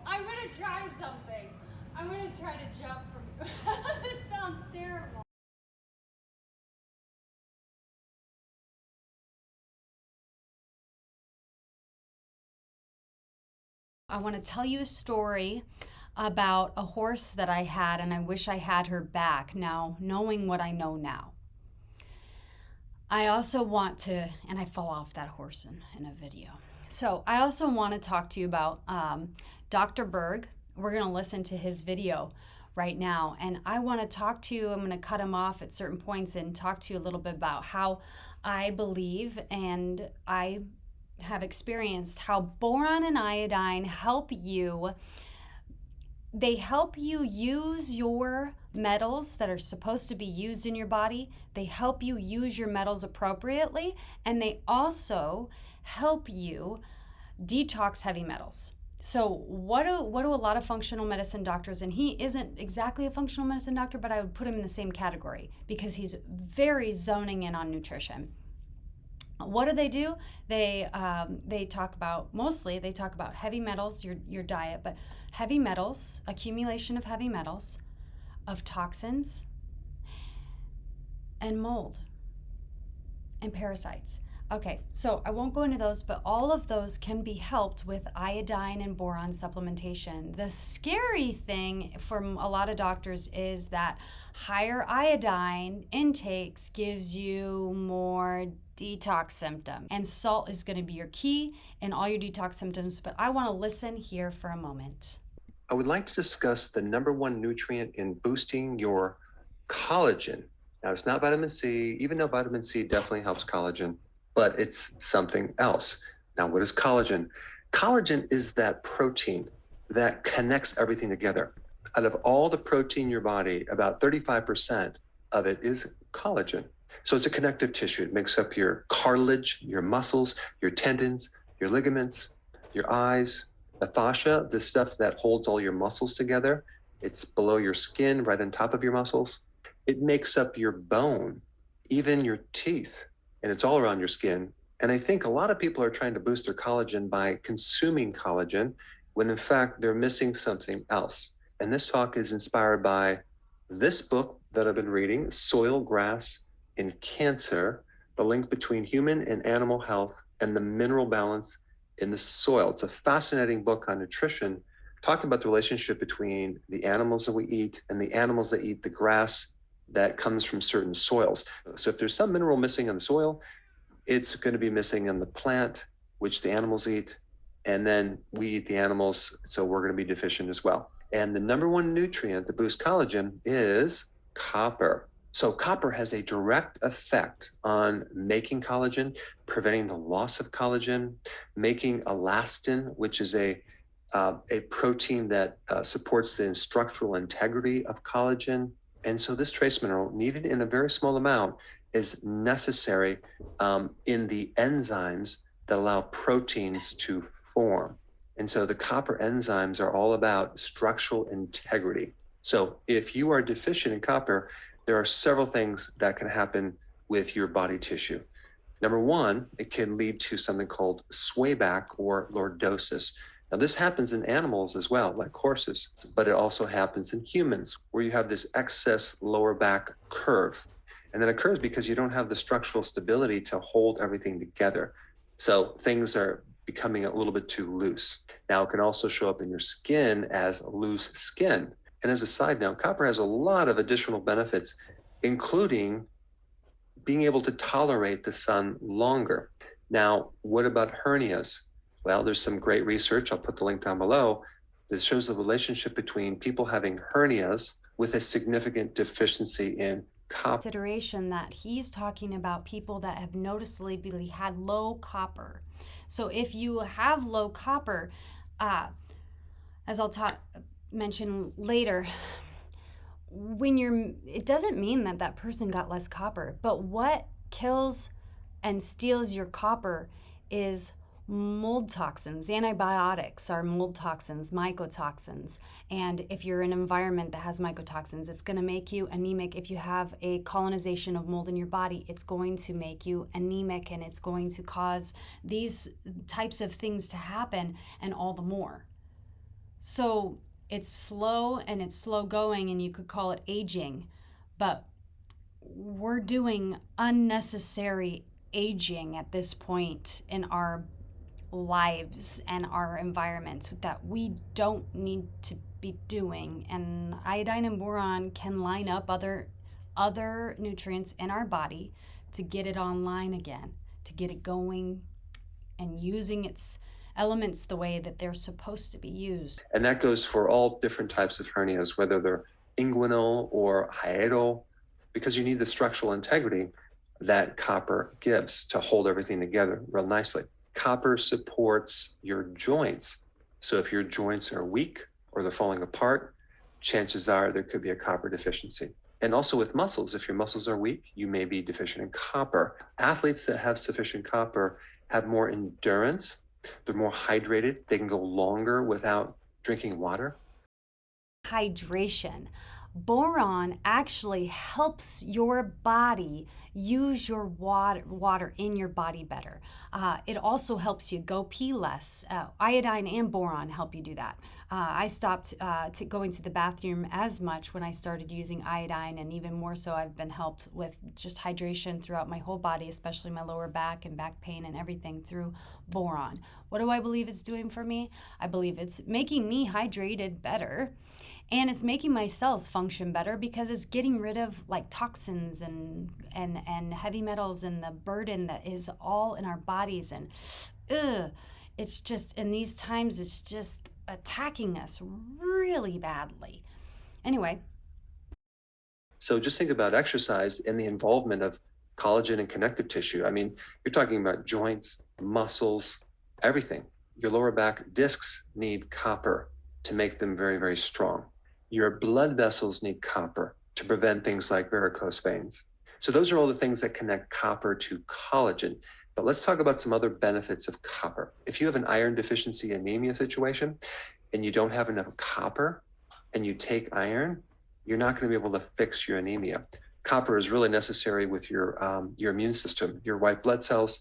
I'm gonna try something. I'm gonna try to jump from. This sounds terrible. I want to tell you a story about a horse that I had, and I wish I had her back now, knowing what I know now. I also want to, and I fell off that horse in a video. So I also want to talk to you about Dr. Berg. We're going to listen to his video right now, and I want to talk to you. I'm going to cut him off at certain points and talk to you a little bit about how I believe and I have experienced how boron and iodine help you. They help you use your metals that are supposed to be used in your body. They help you use your metals appropriately, and they also help you detox heavy metals. So what do a lot of functional medicine doctors, and he isn't exactly a functional medicine doctor, but I would put him in the same category because he's very zoning in on nutrition. What do? They talk about heavy metals, your diet, but heavy metals, accumulation of heavy metals, of toxins, and mold, and parasites. Okay, so I won't go into those, but all of those can be helped with iodine and boron supplementation. The scary thing from a lot of doctors is that higher iodine intakes gives you more detox symptoms, and salt is going to be your key in all your detox symptoms, but I want to listen here for a moment. I would like to discuss the number one nutrient in boosting your collagen. Now, it's not vitamin C, even though vitamin C definitely helps collagen, but it's something else. Now, what is collagen? Collagen is that protein that connects everything together. Out of all the protein in your body, about 35% of it is collagen. So it's a connective tissue. It makes up your cartilage, your muscles, your tendons, your ligaments, your eyes, the fascia, the stuff that holds all your muscles together. It's below your skin, right on top of your muscles. It makes up your bone, even your teeth, and it's all around your skin. And I think a lot of people are trying to boost their collagen by consuming collagen, when in fact they're missing something else. And this talk is inspired by this book that I've been reading, Soil, Grass, and Cancer, the link between human and animal health and the mineral balance in the soil. It's a fascinating book on nutrition, talking about the relationship between the animals that we eat and the animals that eat the grass that comes from certain soils. So if there's some mineral missing in the soil, it's going to be missing in the plant, which the animals eat, and then we eat the animals, so we're going to be deficient as well. And the number one nutrient that boosts collagen is copper. So copper has a direct effect on making collagen, preventing the loss of collagen, making elastin, which is a protein that supports the structural integrity of collagen. And so this trace mineral, needed in a very small amount, is necessary in the enzymes that allow proteins to form. And so the copper enzymes are all about structural integrity. So if you are deficient in copper, there are several things that can happen with your body tissue. Number one, it can lead to something called swayback or lordosis. Now, this happens in animals as well, like horses, but it also happens in humans, where you have this excess lower back curve. And that occurs because you don't have the structural stability to hold everything together. So things are becoming a little bit too loose. Now, it can also show up in your skin as loose skin. And as a side note, copper has a lot of additional benefits, including being able to tolerate the sun longer. Now, what about hernias? Well, there's some great research, I'll put the link down below, that shows the relationship between people having hernias with a significant deficiency in copper. Consideration that he's talking about people that have noticeably had low copper. So if you have low copper, as I'll mention later, it doesn't mean that person got less copper, but what kills and steals your copper is mold toxins. Antibiotics are mold toxins, mycotoxins. And if you're in an environment that has mycotoxins, it's going to make you anemic. If you have a colonization of mold in your body, it's going to make you anemic, and it's going to cause these types of things to happen, and all the more. So it's slow and it's slow going, and you could call it aging, but we're doing unnecessary aging at this point in our lives and our environments that we don't need to be doing. And iodine and boron can line up other nutrients in our body to get it online again, to get it going and using its elements the way that they're supposed to be used. And that goes for all different types of hernias, whether they're inguinal or hiatal, because you need the structural integrity that copper gives to hold everything together real nicely. Copper supports your joints. So if your joints are weak or they're falling apart, chances are there could be a copper deficiency. And also with muscles, if your muscles are weak, you may be deficient in copper. Athletes that have sufficient copper have more endurance, they're more hydrated, they can go longer without drinking water. Hydration. Boron actually helps your body use your water in your body better. It also helps you go pee less. Iodine and boron help you do that. I stopped going to the bathroom as much when I started using iodine, and even more so I've been helped with just hydration throughout my whole body, especially my lower back and back pain and everything through boron. What do I believe it's doing for me? I believe it's making me hydrated better. And it's making my cells function better because it's getting rid of like toxins and heavy metals and the burden that is all in our bodies. And it's just, in these times, it's just attacking us really badly. Anyway. So just think about exercise and the involvement of collagen and connective tissue. I mean, you're talking about joints, muscles, everything. Your lower back discs need copper to make them very, very strong. Your blood vessels need copper to prevent things like varicose veins. So those are all the things that connect copper to collagen. But let's talk about some other benefits of copper. If you have an iron deficiency anemia situation and you don't have enough copper and you take iron, you're not going to be able to fix your anemia. Copper is really necessary with your immune system, your white blood cells,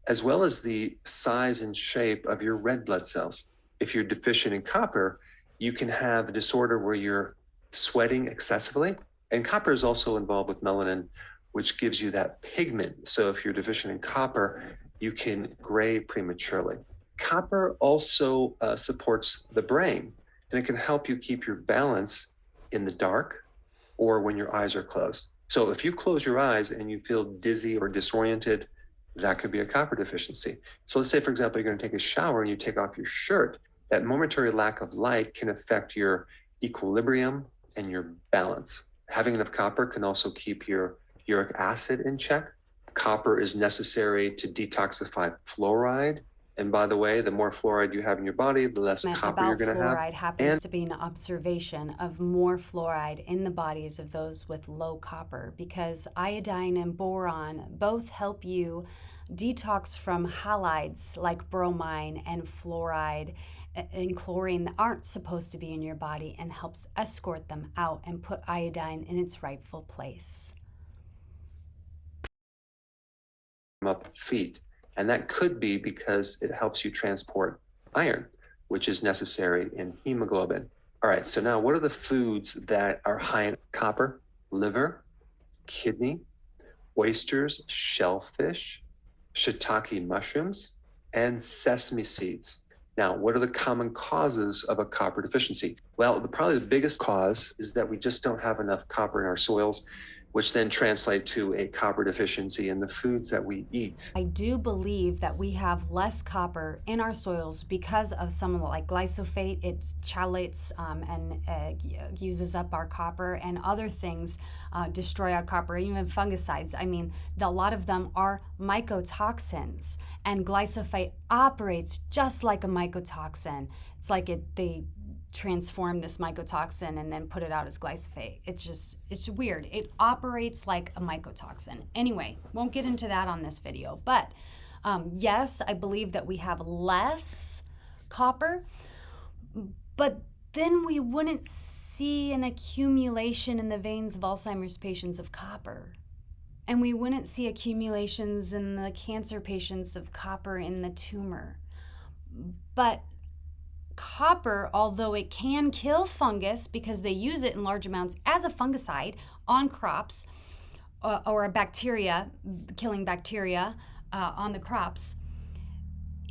as well as the size and shape of your red blood cells. If you're deficient in copper, you can have a disorder where you're sweating excessively. And copper is also involved with melanin, which gives you that pigment. So if you're deficient in copper, you can gray prematurely. Copper also supports the brain, and it can help you keep your balance in the dark or when your eyes are closed. So if you close your eyes and you feel dizzy or disoriented, that could be a copper deficiency. So let's say, for example, you're going to take a shower and you take off your shirt. That momentary lack of light can affect your equilibrium and your balance. Having enough copper can also keep your uric acid in check. Copper is necessary to detoxify fluoride. And by the way, the more fluoride you have in your body, the less copper you're going to have. Fluoride happens to be an observation of more fluoride in the bodies of those with low copper, because iodine and boron both help you detox from halides like bromine and fluoride and chlorine that aren't supposed to be in your body, and helps escort them out and put iodine in its rightful place. Up feet. And that could be because it helps you transport iron, which is necessary in hemoglobin. All right, so now what are the foods that are high in copper? Liver, kidney, oysters, shellfish, shiitake mushrooms, and sesame seeds. Now, what are the common causes of a copper deficiency? Well, probably the biggest cause is that we just don't have enough copper in our soils, which then translate to a copper deficiency in the foods that we eat. I do believe that we have less copper in our soils because of some like glyphosate. It chalates and uses up our copper, and other things destroy our copper, even fungicides. I mean, a lot of them are mycotoxins, and glyphosate operates just like a mycotoxin. It's like they transform this mycotoxin and then put it out as glyphosate. It's weird. It operates like a mycotoxin. Anyway, won't get into that on this video, but yes, I believe that we have less copper, but then we wouldn't see an accumulation in the veins of Alzheimer's patients of copper. And we wouldn't see accumulations in the cancer patients of copper in the tumor. But copper, although it can kill fungus because they use it in large amounts as a fungicide on crops, or a bacteria, killing bacteria on the crops,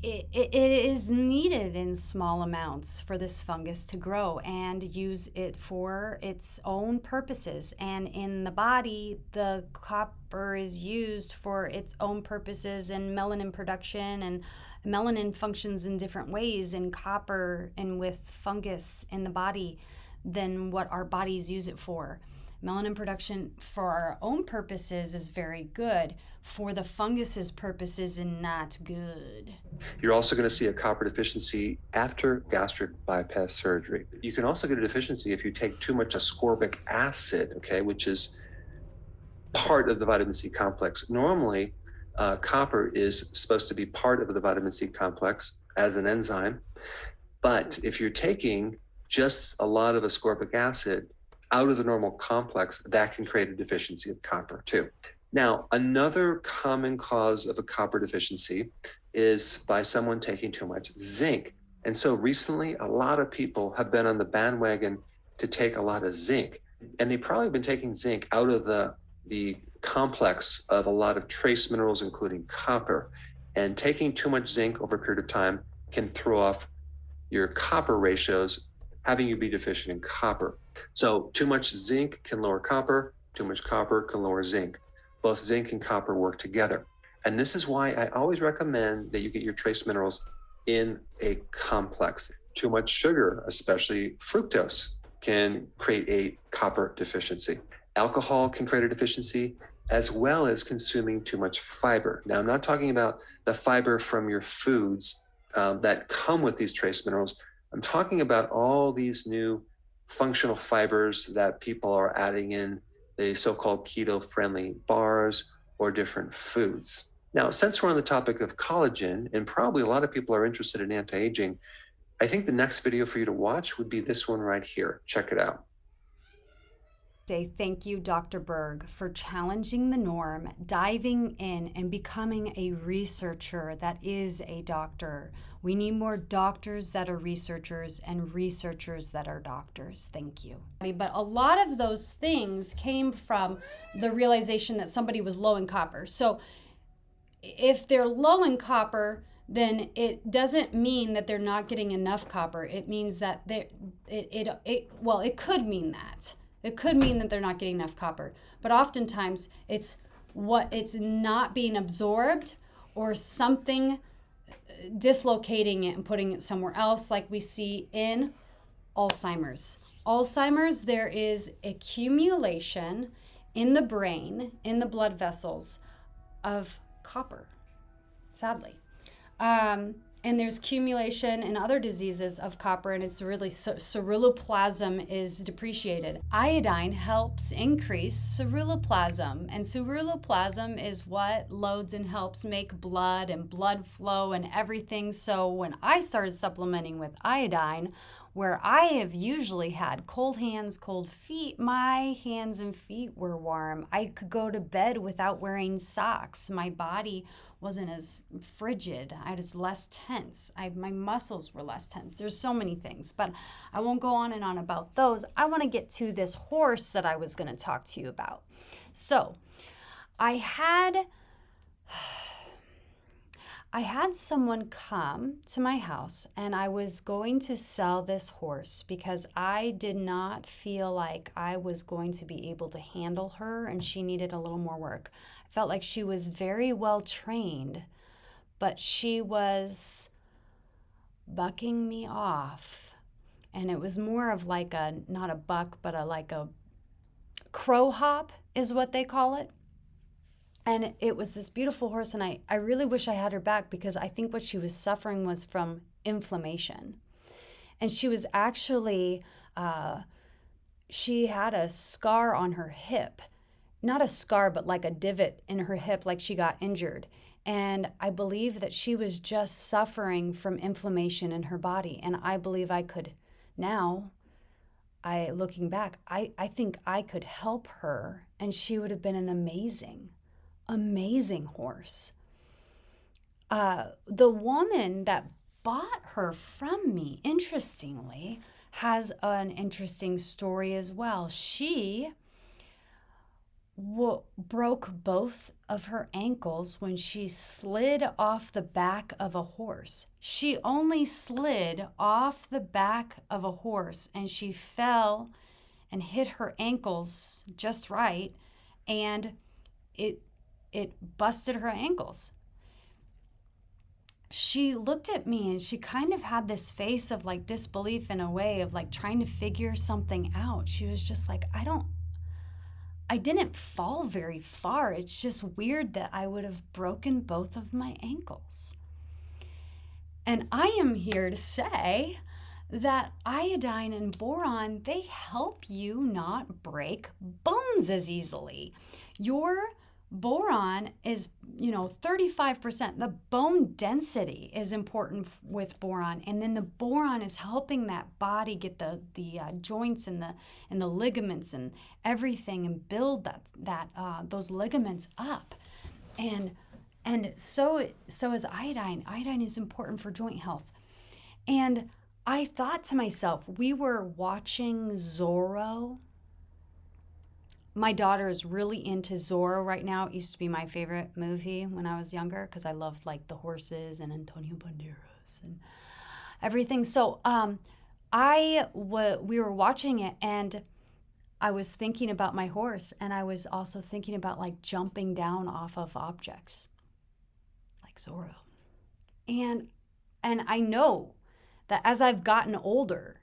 it is needed in small amounts for this fungus to grow and use it for its own purposes. And in the body, the copper is used for its own purposes in melanin production, and melanin functions in different ways in copper and with fungus in the body than what our bodies use it for. Melanin production for our own purposes is very good. For the fungus's purposes, is not good. You're also going to see a copper deficiency after gastric bypass surgery. You can also get a deficiency if you take too much ascorbic acid, okay, which is part of the vitamin C complex. Normally, copper is supposed to be part of the vitamin C complex as an enzyme, but if you're taking just a lot of ascorbic acid out of the normal complex, that can create a deficiency of copper too. Now, another common cause of a copper deficiency is by someone taking too much zinc. And so recently, a lot of people have been on the bandwagon to take a lot of zinc. And they've probably been taking zinc out of the complex of a lot of trace minerals, including copper. And taking too much zinc over a period of time can throw off your copper ratios, having you be deficient in copper. So too much zinc can lower copper, too much copper can lower zinc. Both zinc and copper work together. And this is why I always recommend that you get your trace minerals in a complex. Too much sugar, especially fructose, can create a copper deficiency. Alcohol can create a deficiency, as well as consuming too much fiber. Now, I'm not talking about the fiber from your foods that come with these trace minerals. I'm talking about all these new functional fibers that people are adding in the so-called keto-friendly bars or different foods. Now, since we're on the topic of collagen, and probably a lot of people are interested in anti-aging, I think the next video for you to watch would be this one right here. Check it out. Say thank you, Dr. Berg, for challenging the norm, diving in, and becoming a researcher that is a doctor. We need more doctors that are researchers and researchers that are doctors. Thank you. But a lot of those things came from the realization that somebody was low in copper. So if they're low in copper, then it doesn't mean that they're not getting enough copper. It means that it could mean that. It could mean that they're not getting enough copper, but oftentimes it's not being absorbed or something dislocating it and putting it somewhere else, like we see in Alzheimer's. Alzheimer's, there is accumulation in the brain, in the blood vessels of copper, sadly. And there's accumulation in other diseases of copper, and it's really ceruloplasm is depreciated. Iodine helps increase ceruloplasm, and ceruloplasm is what loads and helps make blood and blood flow and everything. So when I started supplementing with iodine, where I have usually had cold hands, cold feet, my hands and feet were warm. I could go to bed without wearing socks. My body wasn't as frigid. I was less tense. My muscles were less tense. There's so many things, but I won't go on and on about those. I want to get to this horse that I was going to talk to you about. So I had someone come to my house, and I was going to sell this horse because I did not feel like I was going to be able to handle her, and she needed a little more work. I felt like she was very well trained, but she was bucking me off. And it was more of like not a buck, but like a crow hop is what they call it. And it was this beautiful horse, and I really wish I had her back because I think what she was suffering was from inflammation. And she was actually, she had a scar on her hip. Not a scar, but like a divot in her hip, like she got injured. And I believe that she was just suffering from inflammation in her body. And I believe I could now, looking back, I think I could help her, and she would have been an amazing horse. The woman that bought her from me, interestingly, has an interesting story as well. She broke both of her ankles when she slid off the back of a horse. She only slid off the back of a horse, and she fell and hit her ankles just right, and it busted her ankles. She looked at me and she kind of had this face of like disbelief in a way of like trying to figure something out. She was just like, I didn't fall very far. It's just weird that I would have broken both of my ankles. And I am here to say that iodine and boron, they help you not break bones as easily. Your boron is, 35%. The bone density is important with boron, and then the boron is helping that body get the joints and the ligaments and everything, and build those ligaments up. And so is iodine. Iodine is important for joint health. And I thought to myself, we were watching Zorro. My daughter is really into Zorro right now. It used to be my favorite movie when I was younger because I loved like the horses and Antonio Banderas and everything. So we were watching it, and I was thinking about my horse, and I was also thinking about like jumping down off of objects like Zorro. And I know that as I've gotten older,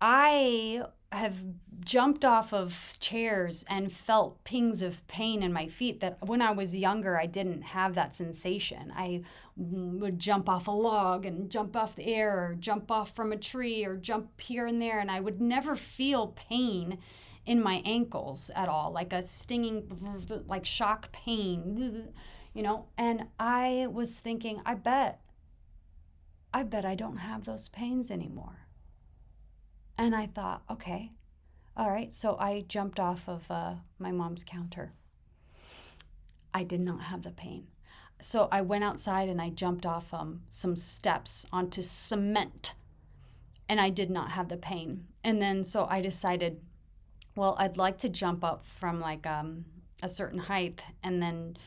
I have jumped off of chairs and felt pings of pain in my feet that when I was younger, I didn't have that sensation. I would jump off a log and jump off the air, or jump off from a tree, or jump here and there, and I would never feel pain in my ankles at all, like a stinging, like shock pain, and I was thinking, I bet I don't have those pains anymore. And I thought, okay, all right. So I jumped off of my mom's counter. I did not have the pain. So I went outside and I jumped off some steps onto cement, and I did not have the pain. And then so I decided, well, I'd like to jump up from like a certain height, and then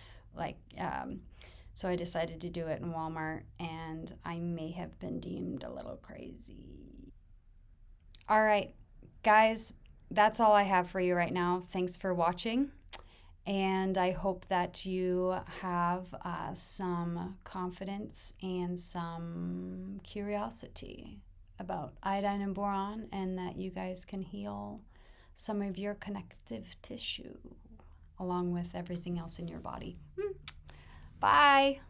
so I decided to do it in Walmart, and I may have been deemed a little crazy. All right, guys, that's all I have for you right now. Thanks for watching, and I hope that you have some confidence and some curiosity about iodine and boron, and that you guys can heal some of your connective tissue along with everything else in your body. Bye.